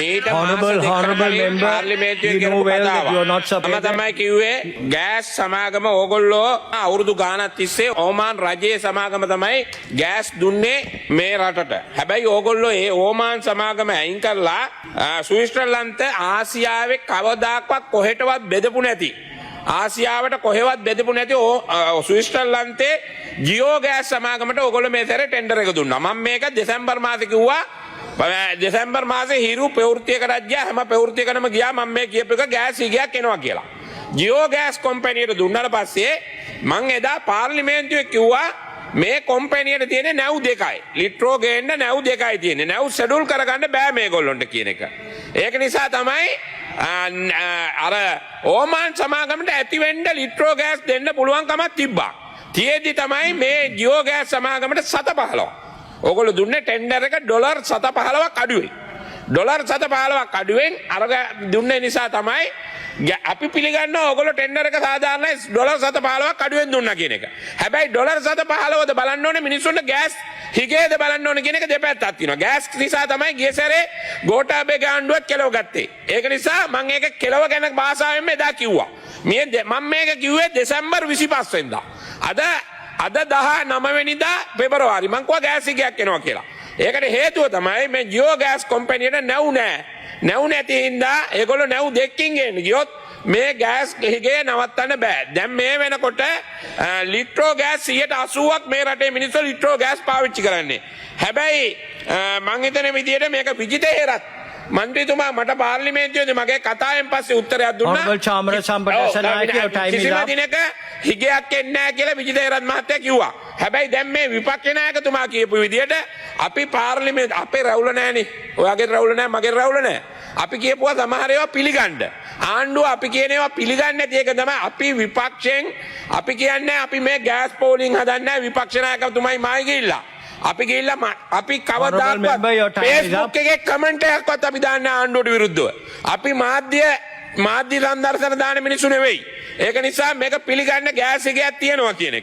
Honorable member, you know well that you are not supported. තමයි කිව්වේ gas සමාගම ඕගොල්ලෝ අවුරුදු ගානක් තිස්සේ ඕමාන් රජයේ සමාගම තමයි ගෑස් දුන්නේ මේ රටට. හැබැයි ඕගොල්ලෝ ඒ ඕමාන් සමාගම අයින් කරලා ස්විට්සර්ලන්ත ආසියාවේ කවදාකවත් කොහෙටවත් බෙදපු නැති ආසියාවට කොහෙවත් බෙදපු නැති ස්විට්සර්ලන්තේ ජියෝ ගෑස් සමාගමට ඕගොල්ලෝ මේ සැරේ ටෙන්ඩර් එක දුන්නා. මම මේක දෙසැම්බර් මාසේ කිව්වා. දෙසැම්බර් මාසේ හිරු ප්‍රවෘත්තියකට ගියා. හැම ප්‍රවෘත්තියකටම ගියා මම මේ කියපු එක ගෑස් හිගයක් එනවා කියලා. ජියෝ ගෑස් කම්පැනියට දුන්නාට පස්සේ මම එදා පාර්ලිමේන්තුවේ කිව්වා මේ කම්පැනියට තියෙන නැව් දෙකයි. ලිට්‍රෝ ගේන්න නැව් දෙකයි තියෙන්නේ. නැව් ෂෙඩියුල් කරගන්න බෑ මේගොල්ලොන්ට කියන එක. ඒක නිසා තමයි අර ඕමාන් සමාගමට ඇති වෙන්න ලිට්‍රෝ ගෑස් දෙන්න පුළුවන් කමක් තිබ්බා. තියෙද්දි තමයි මේ ජියෝ ගෑස් සමාගමට 715. ඕගොල්ලෝ දුන්නේ ටෙන්ඩර් එක ඩොලර් 715ක් අඩුවෙන්. ඩොලර් 715ක් අඩුවෙන් අර දුන්නේ නිසා තමයි අපි පිළිගන්නවා ඕගොල්ලෝ ටෙන්ඩර් එක සාධාරණයි ඩොලර් 715ක් අඩුවෙන් දුන්නා කියන එක. හැබැයි ඩොලර් 715ද බලන්න ඕනේ මිනිස්සුන්ට ගෑස් හිගේද බලන්න ඕනේ කියන එක දෙපැත්තක් තියෙනවා. ගෑස් නිසා තමයි ගිය සැරේ ගෝඨාභය ගාණ්ඩුවත් කෙලව ගත්තේ. ඒක නිසා මම ඒක කෙලව ගැන භාෂාවෙන්ම එදා කිව්වා. මම මේක කිව්වේ දෙසැම්බර් 25 වෙනිදා. අද 19 වෙනිදා පෙබරවාරි මං කිව්වා ගෑස් හිගයක් එනවා කියලා. ඒකට හේතුව තමයි මේ ජියෝ ගෑස් කම්පැනියට නැව් නැහැ. නැව් නැති හින්දා ඒගොල්ලෝ නැව් දෙකකින් ගේන්න ගියොත් මේ ගෑස් හිගේ නවත්තන්න බෑ. දැන් මේ වෙනකොට ලිට්‍රෝ ගෑස් 180ක් මේ රටේ මිනිස්සු ලිට්‍රෝ ගෑස් පාවිච්චි කරන්නේ. හැබැයි මං හිතන විදිහට මේක විජිත හේරත් මන්ත්‍රීතුමා මට පාර්ලිමේන්තුවේදී මගේ කතාවෙන් පස්සේ උත්තරයක් දුන්නා. Honorable Chamara Sampadasanayake, your time is කිසිම up. දිනක හිගයක් එන්නේ නැහැ කියලා විජිත හේරත් මහත්තයා කිව්වා. හැබැයි දැන් මේ විපක්ෂ නායකතුමා කියපු විදිහට අපි පාර්ලිමේන්තුව අපේ රැවුල නැහනේ. ඔයාගේ රැවුල නැහැ මගේ රැවුල නැහැ. අපි කියපුවා සමහර ඒවා පිළිගන්න. ආණ්ඩුව අපි කියන ඒවා පිළිගන්නේ නැති එක තමයි අපි විපක්ෂයෙන් අපි කියන්නේ අපි මේ ගෑස් පෝලිං හදන්නේ විපක්ෂ නායකතුමයි මායි ගිහිල්ලා. අපි ගිහිල්ලා අපි කවදාවත් Facebook එකේ කමෙන්ට් එකක්වත් අපි දාන්නේ ආණ්ඩුවට විරුද්ධව. අපි මාධ්‍ය සංදර්ශන දාන මිනිස්සු නෙවෙයි. ඒක නිසා මේක පිළිගන්න ගෑස් එකක් තියෙනවා කියන එක.